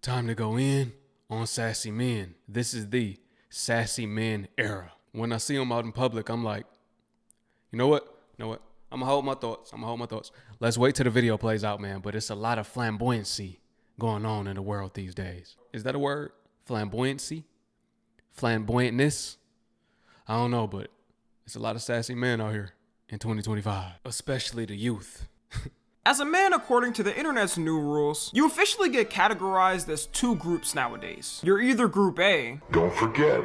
Time to go in on sassy men. This is the sassy men era. When I see them out in public, I'm like, you know what? I'm gonna hold my thoughts. Let's wait till the video plays out, man. But it's a lot of flamboyancy going on in the world these days. Is that a word? Flamboyancy? Flamboyantness? I don't know, but it's a lot of sassy men out here in 2025, especially the youth. As a man, according to the internet's new rules, you officially get categorized as two groups nowadays. You're either group A. Don't forget,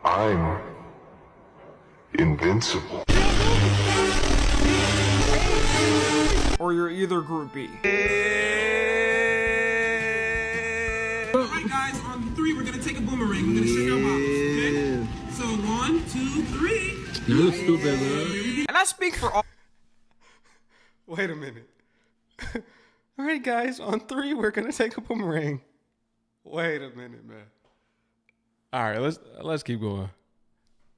I'm invincible. Or you're either group B. Alright guys, on 3 we're gonna take a boomerang. We're gonna shake our bottles, okay? So 1, 2, 3. You look stupid, man. And I speak for all. Wait a minute. All right, guys, on 3, we're gonna take a boomerang. Wait a minute, man. All right, let's keep going.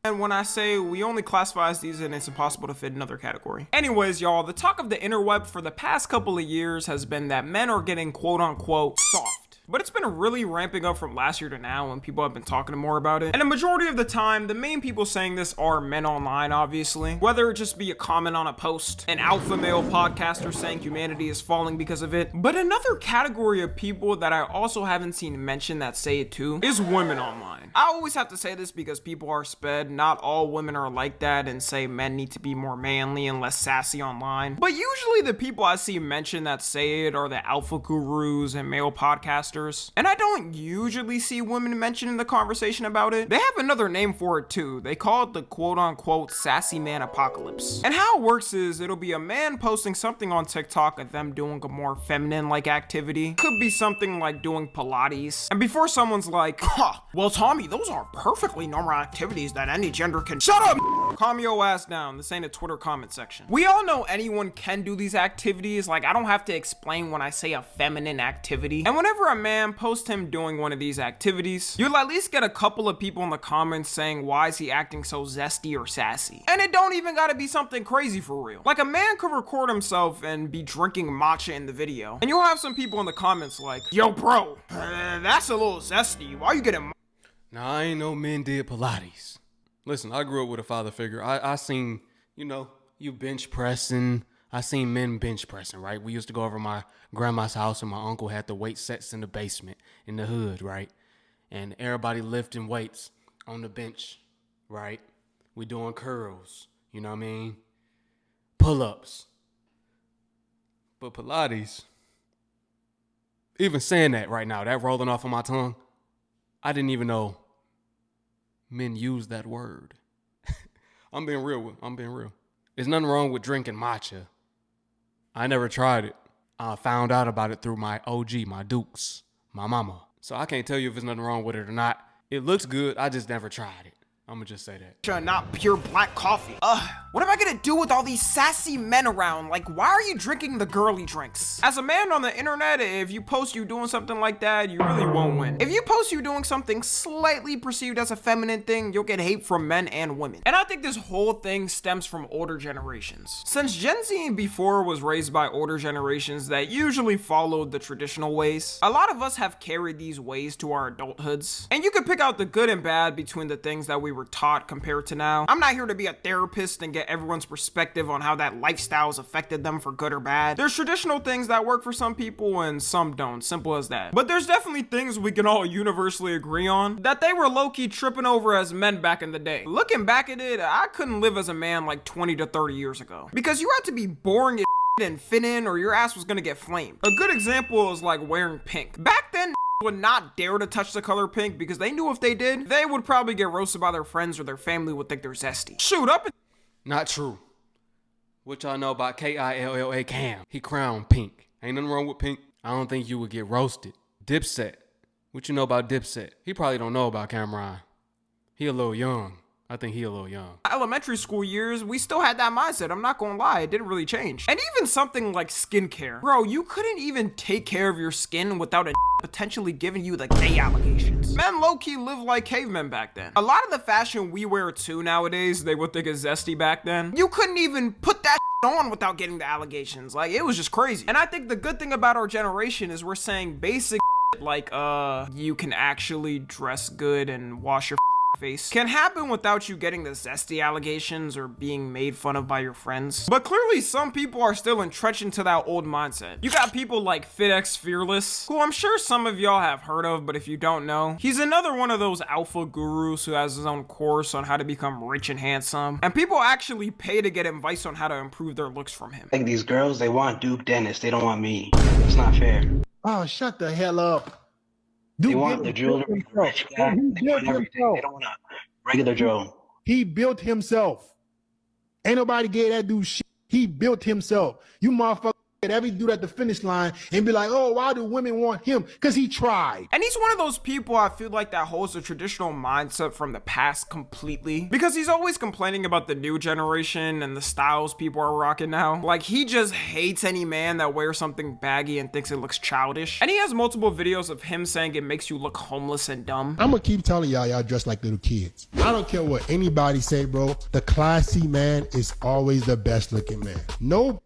And when I say we only classify as these and it's impossible to fit another category. Anyways, y'all, the talk of the interweb for the past couple of years has been that men are getting quote unquote soft. But it's been really ramping up from last year to now when people have been talking more about it. And a majority of the time, the main people saying this are men online, obviously. Whether it just be a comment on a post, an alpha male podcaster saying humanity is falling because of it. But another category of people that I also haven't seen mentioned that say it too is women online. I always have to say this because people are sped. Not all women are like that and say men need to be more manly and less sassy online. But usually the people I see mentioned that say it are the alpha gurus and male podcasters. And I don't usually see women mentioned in the conversation about it. They have another name for it too. They call it the quote-unquote sassy man apocalypse. And how it works is it'll be a man posting something on TikTok of them doing a more feminine-like activity. Could be something like doing Pilates. And before someone's like, well, Tommy, those are perfectly normal activities that any gender can— Shut up! Calm your ass down. This ain't a Twitter comment section. We all know anyone can do these activities. Like, I don't have to explain when I say a feminine activity. And whenever a man posts him doing one of these activities, you'll at least get a couple of people in the comments saying, why is he acting so zesty or sassy? And it don't even gotta be something crazy for real. Like, a man could record himself and be drinking matcha in the video, and you'll have some people in the comments like, yo bro, that's a little zesty. Why you getting— Nah, I ain't no men did Pilates. Listen, I grew up with a father figure. I seen, you bench pressing. I seen men bench pressing, right? We used to go over my grandma's house and my uncle had the weight sets in the basement in the hood, right? And everybody lifting weights on the bench, right? We doing curls, you know what I mean? Pull-ups. But Pilates, even saying that right now, that rolling off of my tongue, I didn't even know men use that word. I'm being real. There's nothing wrong with drinking matcha. I never tried it. I found out about it through my OG, my Dukes, my mama. So I can't tell you if there's nothing wrong with it or not. It looks good. I just never tried it. I'm gonna just say that. Not pure black coffee. What am I gonna do with all these sassy men around? Like, why are you drinking the girly drinks? As a man on the internet, if you post you doing something like that, you really won't win. If you post you doing something slightly perceived as a feminine thing, you'll get hate from men and women. And I think this whole thing stems from older generations. Since Gen Z and before was raised by older generations that usually followed the traditional ways, a lot of us have carried these ways to our adulthoods. And you can pick out the good and bad between the things that we were taught compared to now. I'm not here to be a therapist and get everyone's perspective on how that lifestyle has affected them for good or bad. There's traditional things that work for some people and some don't, simple as that. But there's definitely things we can all universally agree on that they were low-key tripping over as men back in the day. Looking back at it, I couldn't live as a man like 20 to 30 years ago. Because you had to be boring as and fit in or your ass was gonna get flamed. A good example is like wearing pink. Back then, would not dare to touch the color pink because they knew if they did, they would probably get roasted by their friends or their family would think they're zesty. Shoot up. Not true. What y'all know about Killa Cam? He crowned pink. Ain't nothing wrong with pink. I don't think you would get roasted. Dipset. What you know about Dipset? He probably don't know about Cameron. He a little young. I think he a little young. Elementary school years, we still had that mindset. I'm not gonna lie, it didn't really change. And even something like skincare. Bro, you couldn't even take care of your skin without a potentially giving you the gay allegations. Men low-key lived like cavemen back then. A lot of the fashion we wear too nowadays, they would think is zesty back then. You couldn't even put that on without getting the allegations. Like, it was just crazy. And I think the good thing about our generation is we're saying basic like, you can actually dress good and wash your face can happen without you getting the zesty allegations or being made fun of by your friends. But clearly some people are still entrenched into that old mindset. You got people like FitX Fearless, who I'm sure some of y'all have heard of, but if you don't know, he's another one of those alpha gurus who has his own course on how to become rich and handsome. And people actually pay to get advice on how to improve their looks from him. Like these girls, they want Duke Dennis, they don't want me. It's not fair. Oh, shut the hell up. They want the jewelry, rich guy, they want everything. They don't want a regular Joe. He built himself. Ain't nobody gave that dude shit. He built himself. You motherfucker at every dude at the finish line and be like, oh, why do women want him? Because he tried. And he's one of those people I feel like that holds a traditional mindset from the past completely, because he's always complaining about the new generation and the styles people are rocking now. Like, he just hates any man that wears something baggy and thinks it looks childish. And he has multiple videos of him saying it makes you look homeless and dumb. I'm gonna keep telling y'all dress like little kids. I don't care what anybody say, bro. The classy man is always the best looking man. No.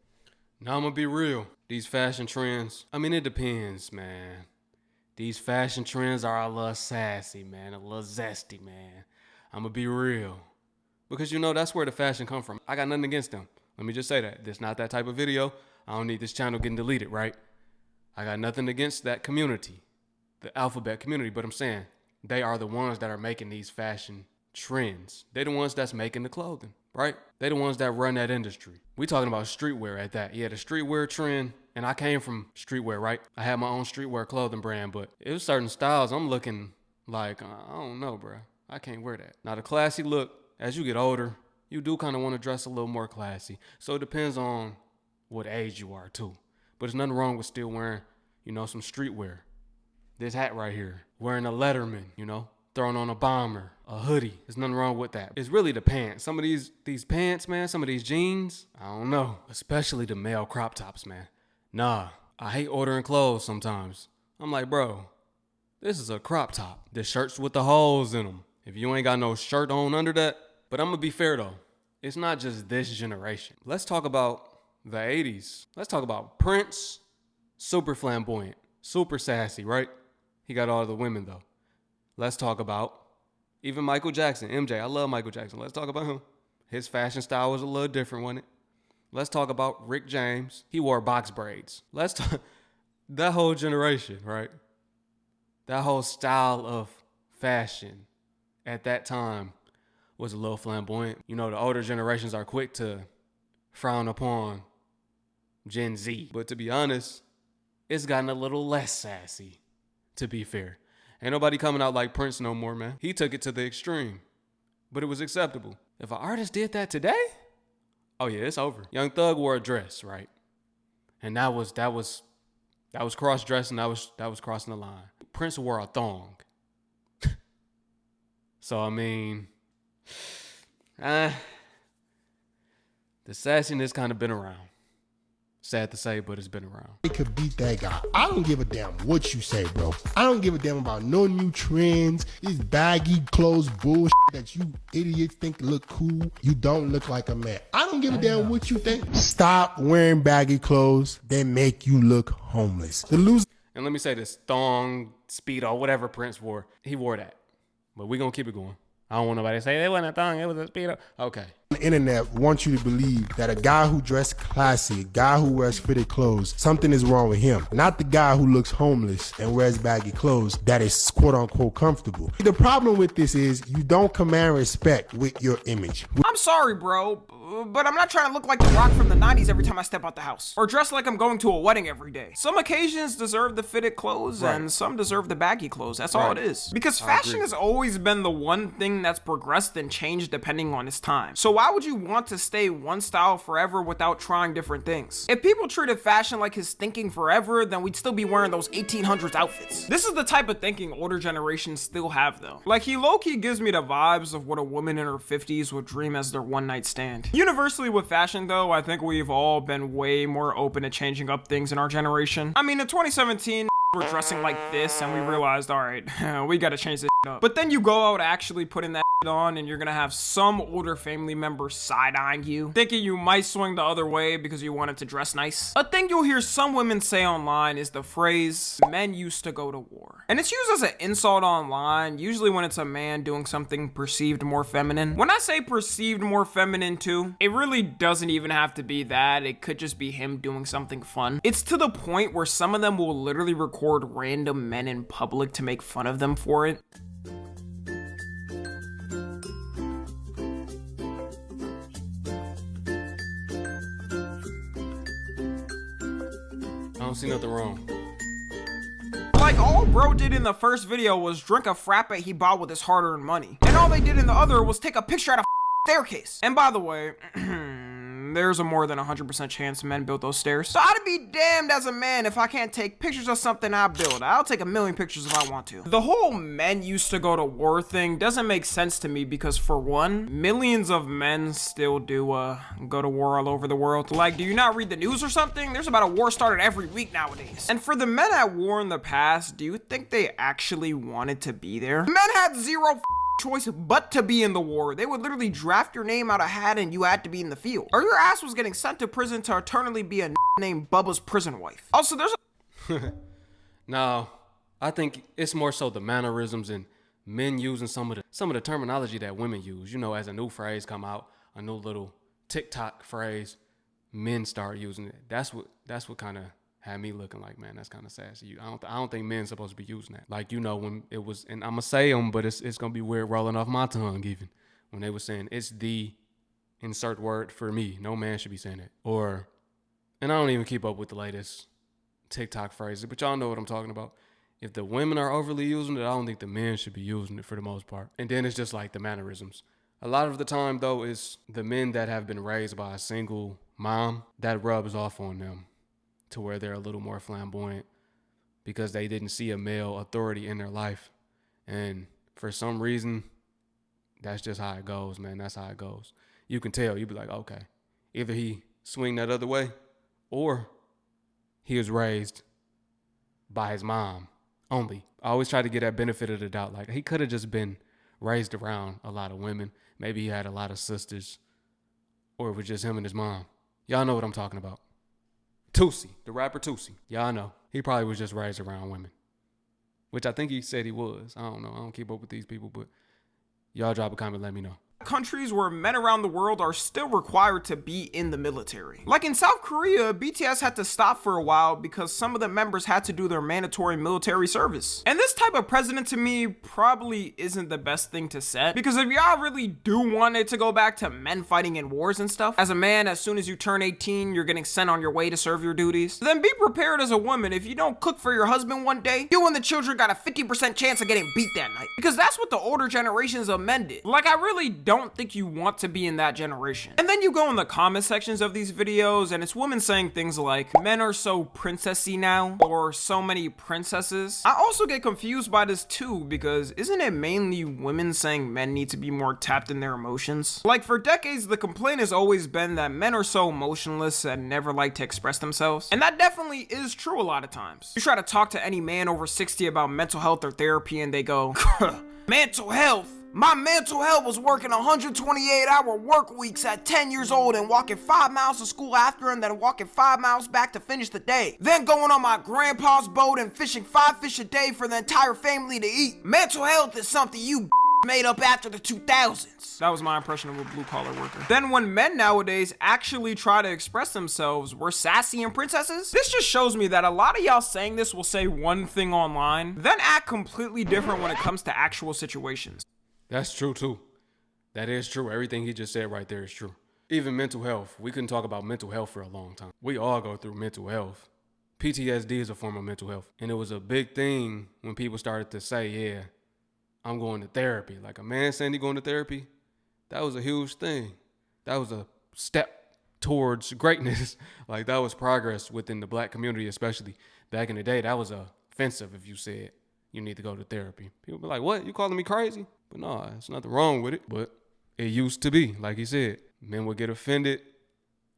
Now I'm gonna be real. These fashion trends, I mean, it depends, man. These fashion trends are a little sassy, man, a little zesty, man. I'm gonna be real. Because you know, that's where the fashion come from. I got nothing against them. Let me just say that. This not that type of video. I don't need this channel getting deleted, right? I got nothing against that community, the alphabet community, but I'm saying they are the ones that are making these fashion trends. They're the ones that's making the clothing, right? They're the ones that run that industry. We talking about streetwear at that. Yeah, the streetwear trend, and I came from streetwear, right? I had my own streetwear clothing brand, but it was certain styles I'm looking like, I don't know, bro. I can't wear that. Now, the classy look, as you get older, you do kind of want to dress a little more classy. So it depends on what age you are, too. But there's nothing wrong with still wearing, you know, some streetwear. This hat right here, wearing a Letterman, you know, throwing on a bomber, a hoodie. There's nothing wrong with that. It's really the pants. Some of these pants, man, some of these jeans, I don't know. Especially the male crop tops, man. Nah, I hate ordering clothes sometimes. I'm like, bro, this is a crop top. The shirts with the holes in them. If you ain't got no shirt on under that. But I'm gonna be fair though. It's not just this generation. Let's talk about the 80s. Let's talk about Prince, super flamboyant, super sassy, right? He got all the women though. Let's talk about even Michael Jackson, MJ. I love Michael Jackson. Let's talk about him. His fashion style was a little different, wasn't it? Let's talk about Rick James. He wore box braids. Let's talk that whole generation, right? That whole style of fashion at that time was a little flamboyant. You know, the older generations are quick to frown upon Gen Z. But to be honest, it's gotten a little less sassy, to be fair. Ain't nobody coming out like Prince no more, man. He took it to the extreme, but it was acceptable. If an artist did that today, oh yeah, it's over. Young Thug wore a dress, right? And that was cross-dressing, that was crossing the line. Prince wore a thong. So, I mean, the sassiness kind of been around. Sad to say, but it's been around. They could beat that guy. I don't give a damn what you say, bro. I don't give a damn about no new trends, this baggy clothes bullshit that you idiots think look cool. You don't look like a man. I don't give a damn what you think. Stop wearing baggy clothes. They make you look homeless. The loser. And let me say this, thong, Speedo, whatever Prince wore, he wore that. But we're going to keep it going. I don't want nobody to say, it wasn't a thong, it was a Speedo. Okay. The internet wants you to believe that a guy who dressed classy, a guy who wears fitted clothes, something is wrong with him. Not the guy who looks homeless and wears baggy clothes that is quote unquote comfortable. The problem with this is you don't command respect with your image. I'm sorry, bro, but I'm not trying to look like the Rock from the 90s every time I step out the house. Or dress like I'm going to a wedding every day. Some occasions deserve the fitted clothes, and some deserve the baggy clothes. That's all it is. Because fashion has always been the one thing that's progressed and changed depending on its time. So why would you want to stay one style forever without trying different things? If people treated fashion like his thinking forever, then we'd still be wearing those 1800s outfits. This is the type of thinking older generations still have though. Like he low-key gives me the vibes of what a woman in her 50s would dream as their one-night stand. Universally with fashion though, I think we've all been way more open to changing up things in our generation. I mean, in 2017, we're dressing like this and we realized, all right, we gotta change this up. But then you go out actually putting that on and you're gonna have some older family member side-eyeing you, thinking you might swing the other way because you wanted to dress nice. A thing you'll hear some women say online is the phrase, men used to go to war. And it's used as an insult online, usually when it's a man doing something perceived more feminine. When I say perceived more feminine too, it really doesn't even have to be that. It could just be him doing something fun. It's to the point where some of them will literally record random men in public to make fun of them for it. I don't see nothing wrong. Like all bro did in the first video was drink a frappe he bought with his hard-earned money. And all they did in the other was take a picture at a staircase. And by the way, there's a more than 100% chance men built those stairs. So I'd be damned as a man if I can't take pictures of something I built. I'll take a million pictures if I want to. The whole men used to go to war thing doesn't make sense to me because for one, millions of men still do go to war all over the world. Like, do you not read the news or something? There's about a war started every week nowadays. And for the men at war in the past, do you think they actually wanted to be there? Men had zero choice but to be in the war. They would literally draft your name out a hat and you had to be in the field. Or your ass was getting sent to prison to eternally be a named Bubba's prison wife. Also, there's a No, I think it's more so the mannerisms and men using some of the terminology that women use. You know, as a new phrase come out, a new little TikTok phrase, men start using it. That's what kind of had me looking like, man, that's kind of sassy. I don't think men supposed to be using that. Like, you know, when it was, and I'm gonna say them, but it's gonna be weird rolling off my tongue even, when they were saying it's the insert word for me. No man should be saying it. Or, and I don't even keep up with the latest TikTok phrases, but y'all know what I'm talking about. If the women are overly using it, I don't think the men should be using it for the most part. And then it's just like the mannerisms. A lot of the time though, it's the men that have been raised by a single mom that rubs off on them, to where they're a little more flamboyant because they didn't see a male authority in their life. And for some reason, that's just how it goes, man. That's how it goes. You can tell. You be like, okay, either he swing that other way or he was raised by his mom only. I always try to get that benefit of the doubt. Like, he could have just been raised around a lot of women. Maybe he had a lot of sisters, or it was just him and his mom. Y'all know what I'm talking about. Toosii, the rapper Toosii. Y'all know. He probably was just raised around women, which I think he said he was. I don't know. I don't keep up with these people, but y'all drop a comment, let me know. Countries where men around the world are still required to be in the military. Like in South Korea, BTS had to stop for a while because some of the members had to do their mandatory military service. And this type of president to me probably isn't the best thing to set, because if y'all really do want it to go back to men fighting in wars and stuff, as a man, as soon as you turn 18, you're getting sent on your way to serve your duties, then be prepared as a woman. If you don't cook for your husband one day, you and the children got a 50% chance of getting beat that night. Because that's what the older generations of men did. Like, I really don't think you want to be in that generation. And then you go in the comment sections of these videos and it's women saying things like, men are so princessy now, or so many princesses. I also get confused by this too, because isn't it mainly women saying men need to be more tapped in their emotions? Like, for decades, the complaint has always been that men are so emotionless and never like to express themselves. And that definitely is true a lot of times. You try to talk to any man over 60 about mental health or therapy and they go, mental health? My mental health was working 128-hour work weeks at 10 years old and walking 5 miles to school after and then walking 5 miles back to finish the day. Then going on my grandpa's boat and fishing 5 fish a day for the entire family to eat. Mental health is something you made up after the 2000s. That was my impression of a blue-collar worker. Then when men nowadays actually try to express themselves, we're sassy and princesses? This just shows me that a lot of y'all saying this will say one thing online, then act completely different when it comes to actual situations. That's true too. That is true. Everything he just said right there is true. Even mental health. We couldn't talk about mental health for a long time. We all go through mental health. PTSD is a form of mental health. And it was a big thing when people started to say, yeah, I'm going to therapy. Like a man saying he going to therapy, that was a huge thing. That was a step towards greatness. Like that was progress within the black community, especially back in the day. That was offensive if you said you need to go to therapy. People be like, what? You calling me crazy? But no, there's nothing wrong with it. But it used to be, like he said, men would get offended.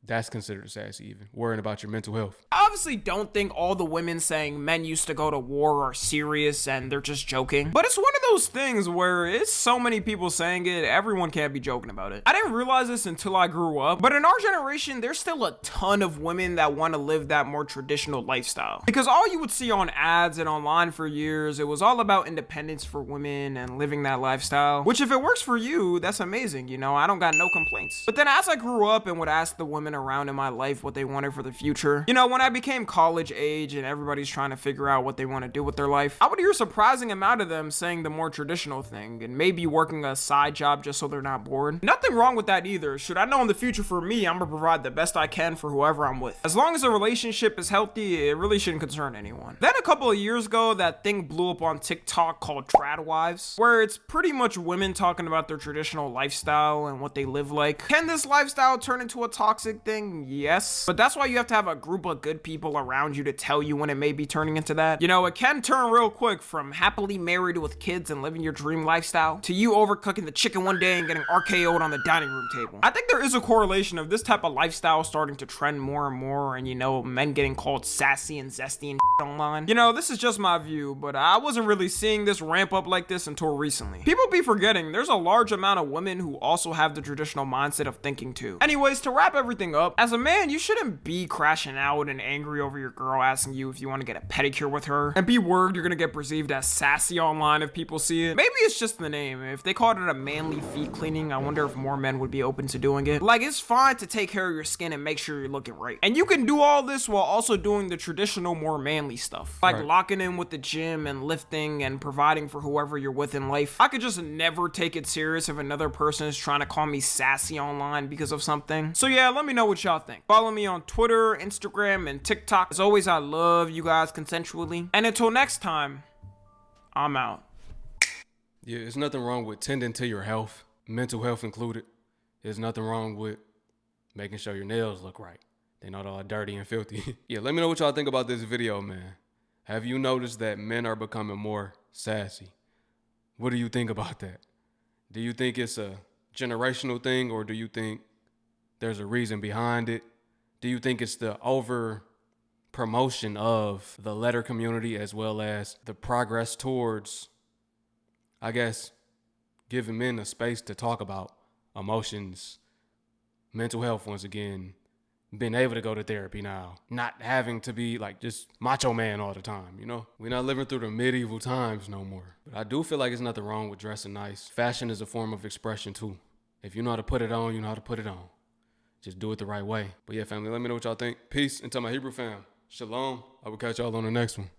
That's considered sassy even, worrying about your mental health. I obviously don't think all the women saying men used to go to war are serious and they're just joking. But it's one of those things where it's so many people saying it, everyone can't be joking about it. I didn't realize this until I grew up, but in our generation, there's still a ton of women that want to live that more traditional lifestyle. Because all you would see on ads and online for years, it was all about independence for women and living that lifestyle. Which if it works for you, that's amazing, you know, I don't got no complaints. But then as I grew up and would ask the women around in my life what they wanted for the future, you know, when I became college age and everybody's trying to figure out what they want to do with their life, I would hear a surprising amount of them saying the more traditional thing and maybe working a side job just so they're not bored. Nothing wrong with that either. Should I know in the future for me, I'm gonna provide the best I can for whoever I'm with. As long as the relationship is healthy, it really shouldn't concern anyone. Then a couple of years ago, that thing blew up on TikTok called Trad Wives, where it's pretty much women talking about their traditional lifestyle and what they live like. Can this lifestyle turn into a toxic thing? Yes, but that's why you have to have a group of good people around you to tell you when it may be turning into that. You know, it can turn real quick from happily married with kids and living your dream lifestyle to you overcooking the chicken one day and getting RKO'd on the dining room table. I think there is a correlation of this type of lifestyle starting to trend more and more, and you know, men getting called sassy and zesty and online. You know, this is just my view, but I wasn't really seeing this ramp up like this until recently. People be forgetting there's a large amount of women who also have the traditional mindset of thinking too. Anyways, to wrap everything up, as a man, you shouldn't be crashing out and angry over your girl asking you if you want to get a pedicure with her, and be worried you're gonna get perceived as sassy online if people see it. Maybe it's just the name. If they called it a manly feet cleaning, I wonder if more men would be open to doing it. Like, it's fine to take care of your skin and make sure you're looking right. And you can do all this while also doing the traditional, more manly stuff. Like locking in with the gym and lifting and providing for whoever you're with in life. I could just never take it serious if another person is trying to call me sassy online because of something. So yeah, let me know what y'all think. Follow me on Twitter, Instagram, and TikTok. As always, I love you guys consensually. And until next time, I'm out. Yeah, there's nothing wrong with tending to your health, mental health included. There's nothing wrong with making sure your nails look right. They're not all dirty and filthy. Yeah, let me know what y'all think about this video, man. Have you noticed that men are becoming more sassy? What do you think about that? Do you think it's a generational thing, or do you think there's a reason behind it? Do you think it's the over promotion of the letter community as well as the progress towards, I guess, giving men a space to talk about emotions, mental health once again, being able to go to therapy now, not having to be like just macho man all the time, you know? We're not living through the medieval times no more. But I do feel like there's nothing wrong with dressing nice. Fashion is a form of expression too. If you know how to put it on, you know how to put it on. Just do it the right way. But yeah, family, let me know what y'all think. Peace. Until my Hebrew fam. Shalom. I will catch y'all on the next one.